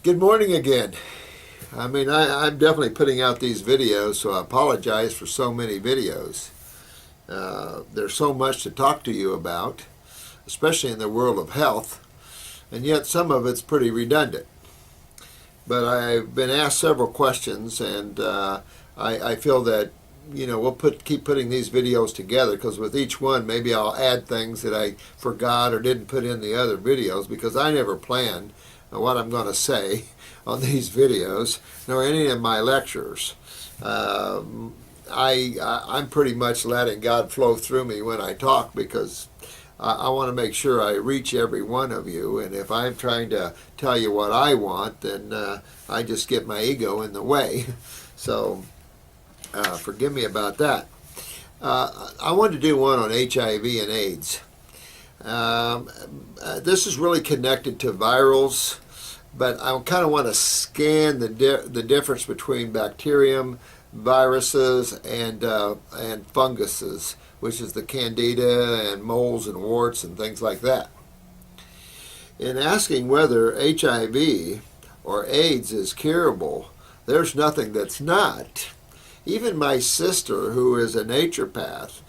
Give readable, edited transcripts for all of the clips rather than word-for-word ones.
Good morning again. I'm definitely putting out these videos, so I apologize for so many videos. There's so much to talk to you about, especially in the world of health, and yet some of it's pretty redundant. But I've been asked several questions, and I feel that we'll keep putting these videos together, because with each one maybe I'll add things that I forgot or didn't put in the other videos, because I never plan what I'm going to say on these videos nor any of my lectures. I'm pretty much letting God flow through me when I talk, because I want to make sure I reach every one of you, and if I'm trying to tell you what I want, then I just get my ego in the way. So forgive me about that. I wanted to do one on HIV and AIDS. This is really connected to virals, but I kind of want to scan the difference between bacterium, viruses, and funguses, which is the candida and moles and warts and things like that. In asking whether HIV or AIDS is curable, there's nothing that's not. Even my sister, who is a naturopath,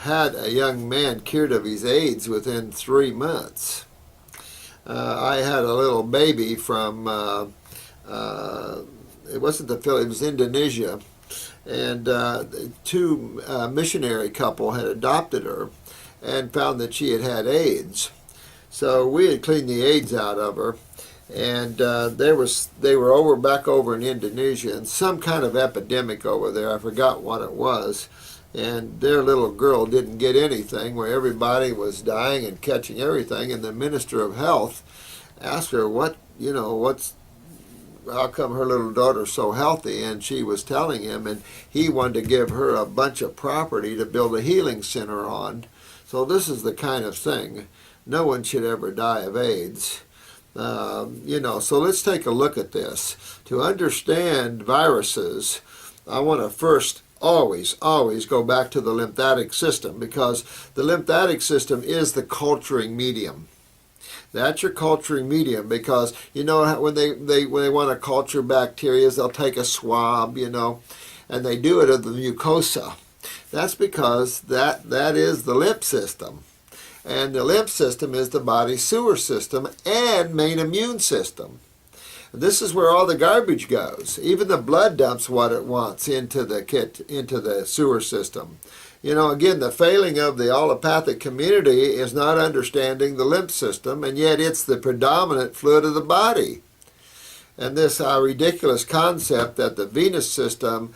had a young man cured of his AIDS within 3 months. I had a little baby from, it wasn't the Philippines, it was Indonesia, and two missionary couple had adopted her and found that she had had AIDS. So we had cleaned the AIDS out of her, and they were back over in Indonesia, and some kind of epidemic over there. I forgot what it was. And their little girl didn't get anything, where everybody was dying and catching everything. And the minister of health asked her, how come her little daughter's so healthy? And she was telling him, and he wanted to give her a bunch of property to build a healing center on. So this is the kind of thing. No one should ever die of AIDS. So let's take a look at this. To understand viruses, I want to first always go back to the lymphatic system, because the lymphatic system is the culturing medium. That's your culturing medium, because when they want to culture bacteria, they'll take a swab, and they do it of the mucosa. That's because that is the lymph system. And the lymph system is the body's sewer system and main immune system. This is where all the garbage goes. Even the blood dumps what it wants into the sewer system. Again, the failing of the allopathic community is not understanding the lymph system, and yet it's the predominant fluid of the body. And this ridiculous concept that the venous system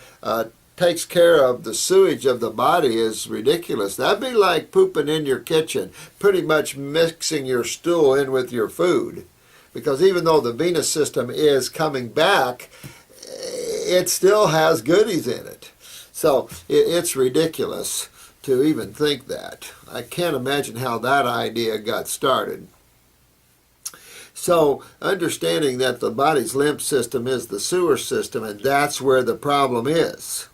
takes care of the sewage of the body is ridiculous. That'd be like pooping in your kitchen, pretty much mixing your stool in with your food. Because even though the venous system is coming back, it still has goodies in it. So it's ridiculous to even think that. I can't imagine how that idea got started. So understanding that the body's lymph system is the sewer system, and that's where the problem is.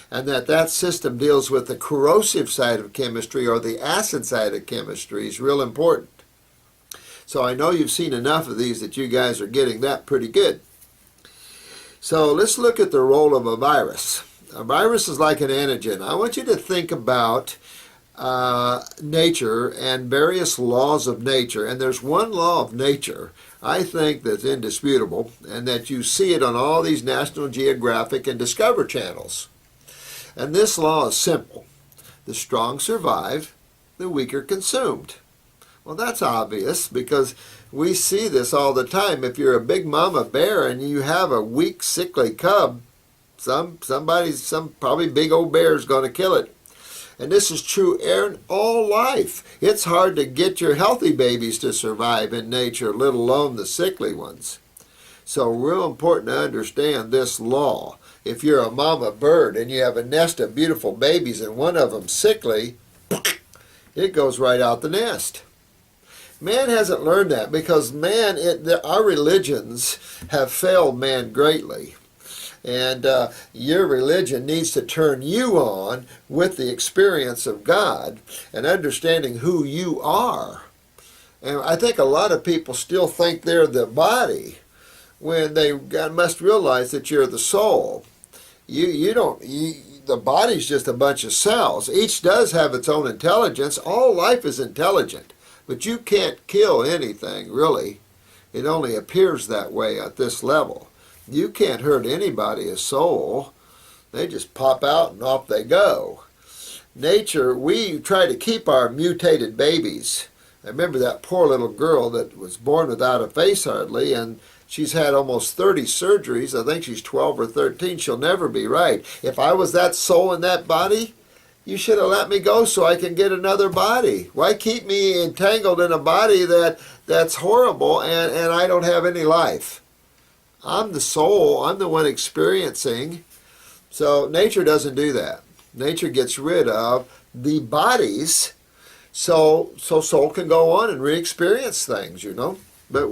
And that system deals with the corrosive side of chemistry, or the acid side of chemistry, is real important. So I know you've seen enough of these that you guys are getting that pretty good. So let's look at the role of a virus. A virus is like an antigen. I want you to think about nature and various laws of nature. And there's one law of nature, I think, that's indisputable, and that you see it on all these National Geographic and Discovery channels. And this law is simple. The strong survive, the weak are consumed. Well, that's obvious, because we see this all the time. If you're a big mama bear and you have a weak, sickly cub, some probably big old bear is going to kill it. And this is true in all life. It's hard to get your healthy babies to survive in nature, let alone the sickly ones. So real important to understand this law. If you're a mama bird and you have a nest of beautiful babies and one of them sickly, it goes right out the nest. Man hasn't learned that, because our religions have failed man greatly. And your religion needs to turn you on with the experience of God and understanding who you are. And I think a lot of people still think they're the body when they must realize that you're the soul. You don't. The body's just a bunch of cells. Each does have its own intelligence. All life is intelligent, but you can't kill anything, really. It only appears that way at this level. You can't hurt anybody as soul. They just pop out and off they go. Nature, we try to keep our mutated babies. I remember that poor little girl that was born without a face hardly, and she's had almost 30 surgeries. I think she's 12 or 13. She'll never be right. If I was that soul in that body, you should have let me go so I can get another body. Why keep me entangled in a body that's horrible and I don't have any life? I'm the soul. I'm the one experiencing. So nature doesn't do that. Nature gets rid of the bodies so soul can go on and re-experience things, you know. But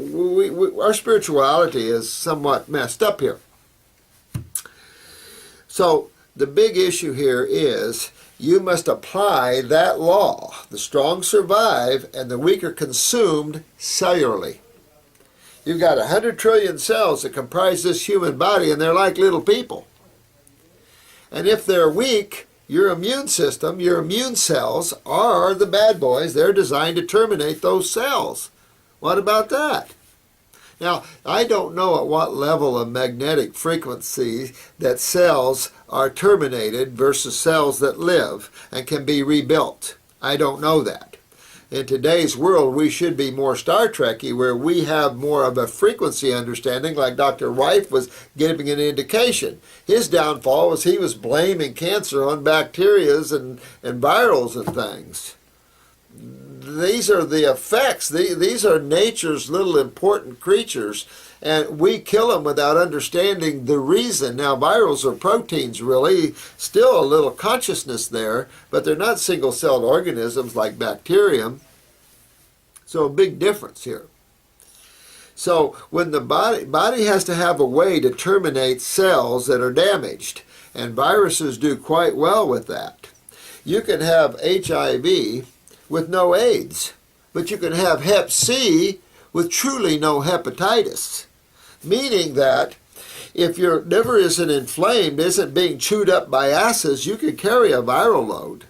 our spirituality is somewhat messed up here. So the big issue here is you must apply that law. The strong survive and the weak are consumed cellularly. You've got 100 trillion cells that comprise this human body, and they're like little people. And if they're weak, your immune system, your immune cells are the bad boys. They're designed to terminate those cells. What about that? Now, I don't know at what level of magnetic frequency that cells are terminated versus cells that live and can be rebuilt. I don't know that. In today's world, we should be more Star Trek-y, where we have more of a frequency understanding, like Dr. Rife was giving an indication. His downfall was he was blaming cancer on bacterias and virals and things. These are the effects. These are nature's little important creatures, and we kill them without understanding the reason. Now, virals are proteins, really, still a little consciousness there, but they're not single-celled organisms like bacterium. So a big difference here. So when the body has to have a way to terminate cells that are damaged, and viruses do quite well with that. You can have HIV with no AIDS, but you can have Hep C with truly no hepatitis, meaning that if your liver isn't inflamed, isn't being chewed up by acids, you can carry a viral load.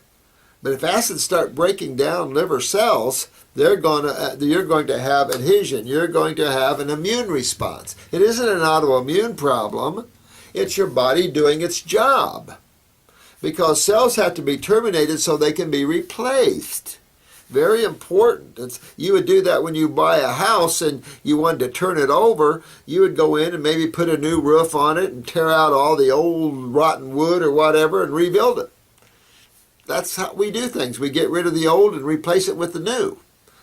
But if acids start breaking down liver cells, you're going to have adhesion. You're going to have an immune response. It isn't an autoimmune problem. It's your body doing its job, because cells have to be terminated so they can be replaced. Very important. You would do that when you buy a house and you wanted to turn it over. You would go in and maybe put a new roof on it and tear out all the old rotten wood or whatever and rebuild it. That's how we do things. We get rid of the old and replace it with the new.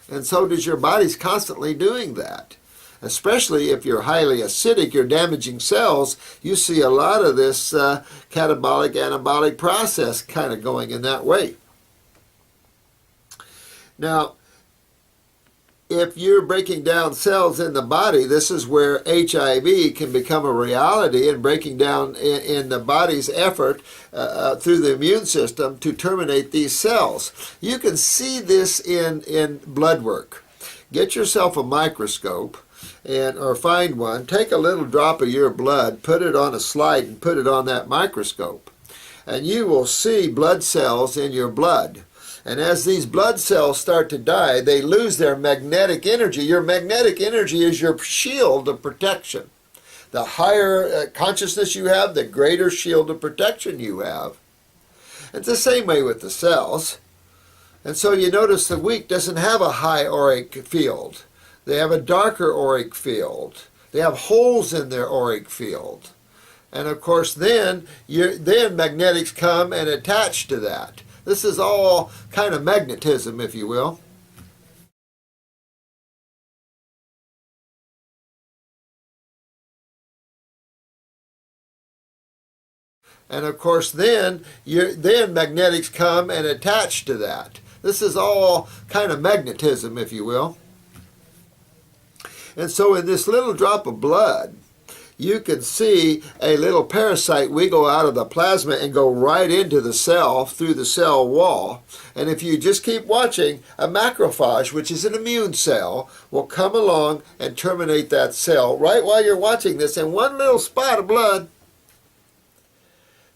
And so does your body's constantly doing that. Especially if you're highly acidic, you're damaging cells, you see a lot of this catabolic anabolic process kind of going in that way. Now, if you're breaking down cells in the body, this is where HIV can become a reality, and breaking down in the body's effort through the immune system to terminate these cells. You can see this in blood work. Get yourself a microscope or find one. Take a little drop of your blood, put it on a slide and put it on that microscope. And you will see blood cells in your blood. And as these blood cells start to die, they lose their magnetic energy. Your magnetic energy is your shield of protection. The higher consciousness you have, the greater shield of protection you have. It's the same way with the cells. And so you notice the weak doesn't have a high auric field. They have a darker auric field. They have holes in their auric field. And of course then magnetics come and attach to that. This is all kind of magnetism, if you will. And of course then magnetics come and attach to that. This is all kind of magnetism, if you will. And so in this little drop of blood, you can see a little parasite wiggle out of the plasma and go right into the cell through the cell wall. And if you just keep watching, a macrophage, which is an immune cell, will come along and terminate that cell right while you're watching this in one little spot of blood.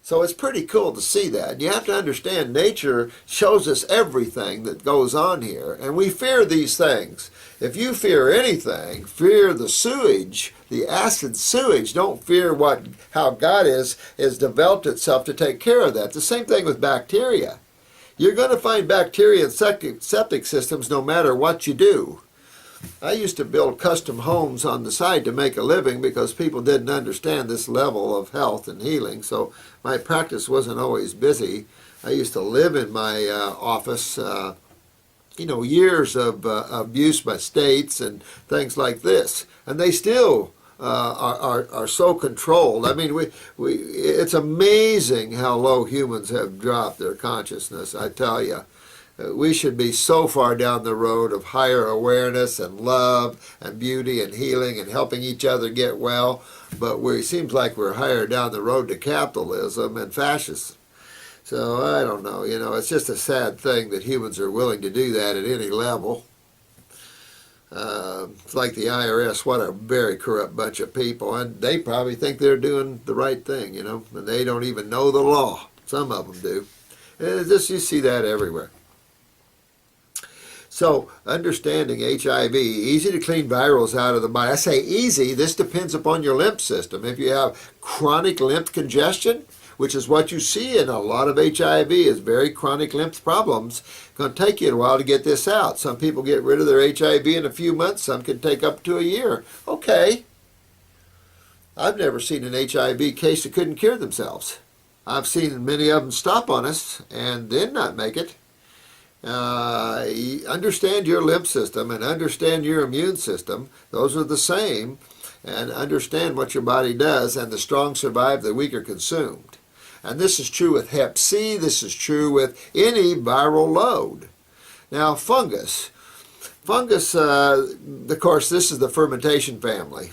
So it's pretty cool to see that. You have to understand nature shows us everything that goes on here, and we fear these things. If you fear anything, fear the sewage, the acid sewage. Don't fear how God has developed itself to take care of that. The same thing with bacteria. You're going to find bacteria in septic systems no matter what you do. I used to build custom homes on the side to make a living because people didn't understand this level of health and healing, so my practice wasn't always busy. I used to live in my office, years of abuse by states and things like this, and they still are so controlled. I mean, it's amazing how low humans have dropped their consciousness, I tell you. We should be so far down the road of higher awareness and love and beauty and healing and helping each other get well, but it seems like we're higher down the road to capitalism and fascism. So I don't know, it's just a sad thing that humans are willing to do that at any level. It's like the IRS, what a very corrupt bunch of people, and they probably think they're doing the right thing, and they don't even know the law. Some of them do. And you see that everywhere. So, understanding HIV, easy to clean virals out of the body. I say easy, this depends upon your lymph system. If you have chronic lymph congestion, which is what you see in a lot of HIV, is very chronic lymph problems, it's going to take you a while to get this out. Some people get rid of their HIV in a few months, some can take up to a year. Okay. I've never seen an HIV case that couldn't cure themselves. I've seen many of them stop on us and then not make it. Understand your lymph system and understand your immune system. Those are the same. And understand what your body does, and the strong survive, the weak are consumed. And this is true with Hep C. This is true with any viral load. Now, fungus. Fungus, of course, this is the fermentation family.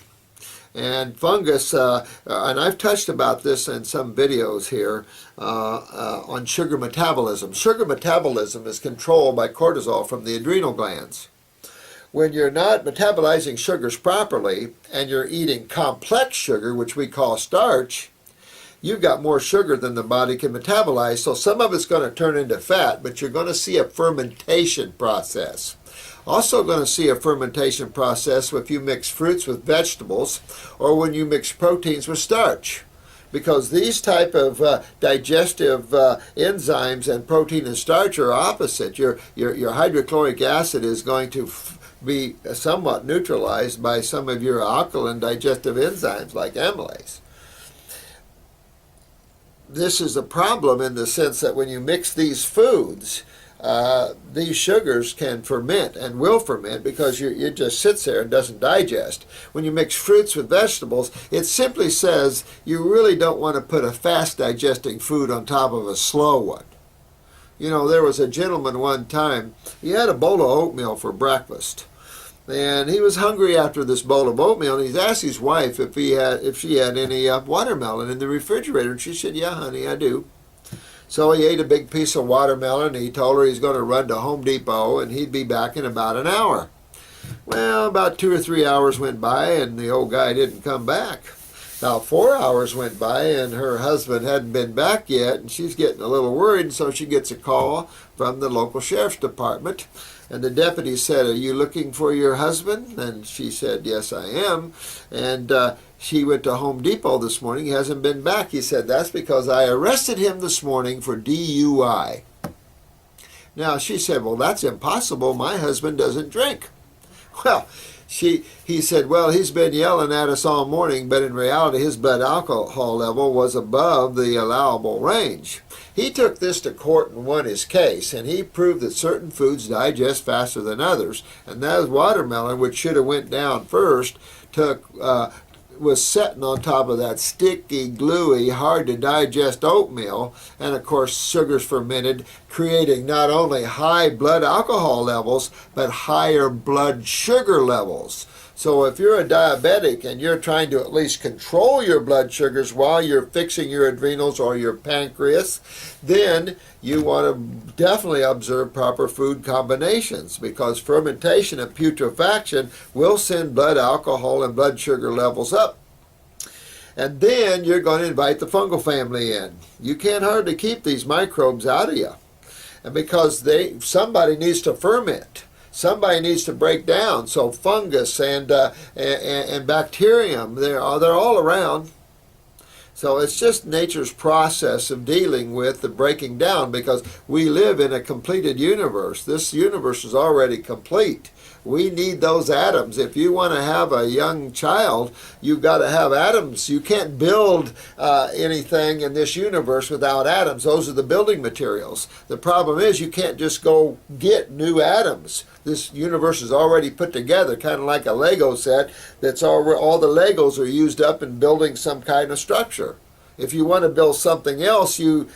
And fungus, and I've touched about this in some videos here on sugar metabolism. Sugar metabolism is controlled by cortisol from the adrenal glands. When you're not metabolizing sugars properly and you're eating complex sugar, which we call starch, you've got more sugar than the body can metabolize. So some of it's going to turn into fat, but you're going to see a fermentation process. Also going to see a fermentation process if you mix fruits with vegetables or when you mix proteins with starch. Because these type of digestive enzymes and protein and starch are opposite. Your hydrochloric acid is going to be somewhat neutralized by some of your alkaline digestive enzymes like amylase. This is a problem in the sense that when you mix these foods, these sugars can ferment and will ferment because it just sits there and doesn't digest. When you mix fruits with vegetables, it simply says you really don't want to put a fast digesting food on top of a slow one. There was a gentleman one time, he had a bowl of oatmeal for breakfast. And he was hungry after this bowl of oatmeal, and he asked his wife if she had any watermelon in the refrigerator, and she said, "Yeah, honey, I do." So he ate a big piece of watermelon, and he told her he's going to run to Home Depot, and he'd be back in about an hour. Well, about 2 or 3 hours went by, and the old guy didn't come back. About 4 hours went by, and her husband hadn't been back yet, and she's getting a little worried, and so she gets a call from the local sheriff's department. And the deputy said, "Are you looking for your husband?" And she said, "Yes, I am." And she went to Home Depot this morning. He hasn't been back. He said, "That's because I arrested him this morning for DUI." Now, she said, "Well, that's impossible. My husband doesn't drink." Well, he said, "Well, he's been yelling at us all morning, but in reality his blood alcohol level was above the allowable range." He took this to court and won his case, and he proved that certain foods digest faster than others, and that watermelon, which should have went down first, was sitting on top of that sticky, gluey, hard to digest oatmeal, and of course sugars fermented, creating not only high blood alcohol levels but higher blood sugar levels. So if you're a diabetic and you're trying to at least control your blood sugars while you're fixing your adrenals or your pancreas, then you want to definitely observe proper food combinations, because fermentation and putrefaction will send blood alcohol and blood sugar levels up. And then you're going to invite the fungal family in. You can't hardly keep these microbes out of you. And because somebody needs to ferment. Somebody needs to break down. So fungus and bacterium, they're all around. So it's just nature's process of dealing with the breaking down, because we live in a completed universe. This universe is already complete. We need those atoms. If you want to have a young child, you've got to have atoms. You can't build anything in this universe without atoms. Those are the building materials. The problem is you can't just go get new atoms. This universe is already put together, kind of like a Lego set. That's all the Legos are used up in building some kind of structure. If you want to build something else, you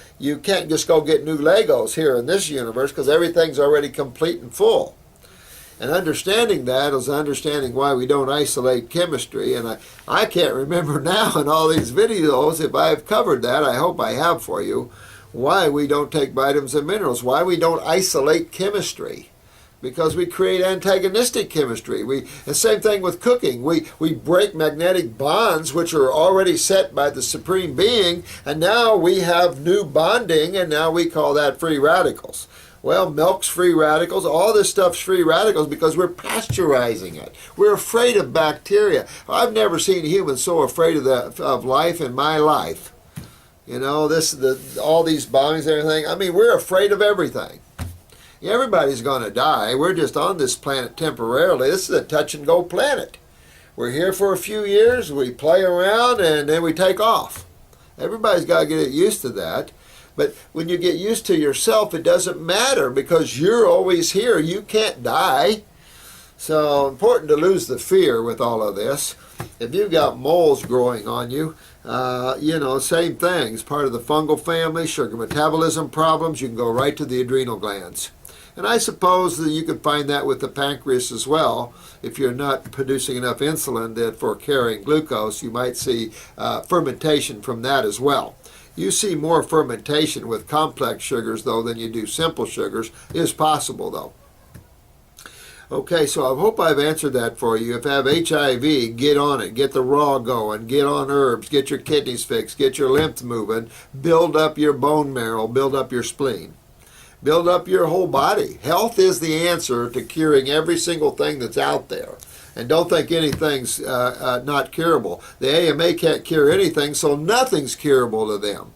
can't just go get new Legos here in this universe, because everything's already complete and full. And understanding that is understanding why we don't isolate chemistry. And I can't remember now in all these videos if I've covered that. I hope I have for you. Why we don't take vitamins and minerals. Why we don't isolate chemistry. Because we create antagonistic chemistry. The same thing with cooking. We break magnetic bonds which are already set by the Supreme Being, and now we have new bonding, and now we call that free radicals. Well, milk's free radicals, all this stuff's free radicals because we're pasteurizing it. We're afraid of bacteria. I've never seen humans so afraid of life in my life. You know, all these bombings and everything. I mean, we're afraid of everything. Everybody's going to die. We're just on this planet temporarily. This is a touch-and-go planet. We're here for a few years, we play around, and then we take off. Everybody's got to get used to that. But when you get used to yourself, it doesn't matter, because you're always here. You can't die. So important to lose the fear with all of this. If you've got moles growing on you, same thing. It's part of the fungal family, sugar metabolism problems. You can go right to the adrenal glands. And I suppose that you could find that with the pancreas as well. If you're not producing enough insulin for carrying glucose, you might see fermentation from that as well. You see more fermentation with complex sugars, though, than you do simple sugars. It is possible, though. Okay, so I hope I've answered that for you. If you have HIV, get on it. Get the raw going. Get on herbs. Get your kidneys fixed. Get your lymph moving. Build up your bone marrow. Build up your spleen. Build up your whole body. Health is the answer to curing every single thing that's out there. And don't think anything's not curable. The AMA can't cure anything, so nothing's curable to them.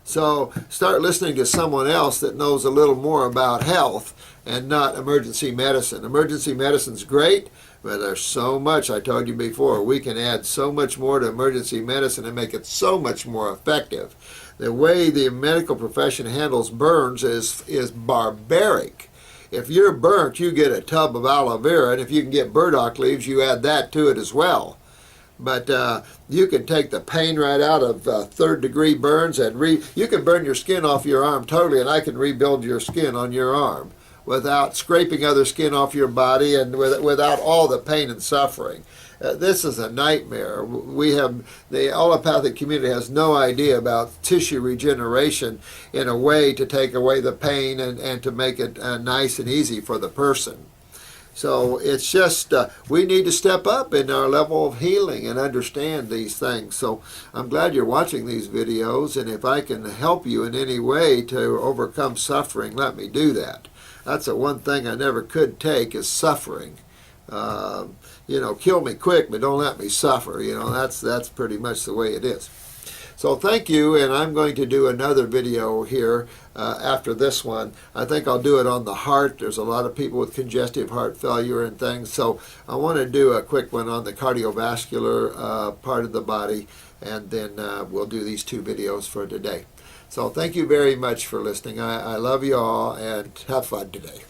So start listening to someone else that knows a little more about health and not emergency medicine. Emergency medicine's great, but there's so much, I told you before, we can add so much more to emergency medicine and make it so much more effective. The way the medical profession handles burns is barbaric. If you're burnt, you get a tub of aloe vera, and if you can get burdock leaves, you add that to it as well. But you can take the pain right out of third-degree burns, and you can burn your skin off your arm totally, and I can rebuild your skin on your arm without scraping other skin off your body and without all the pain and suffering. This is a nightmare. The allopathic community has no idea about tissue regeneration in a way to take away the pain and to make it nice and easy for the person. So it's just, we need to step up in our level of healing and understand these things. So I'm glad you're watching these videos, and if I can help you in any way to overcome suffering, let me do that. That's the one thing I never could take, is suffering. Kill me quick, but don't let me suffer. That's pretty much the way it is. So thank you, and I'm going to do another video here after this one. I think I'll do it on the heart. There's a lot of people with congestive heart failure and things, so I want to do a quick one on the cardiovascular part of the body, and then we'll do these two videos for today. So thank you very much for listening. I love you all, and have fun today.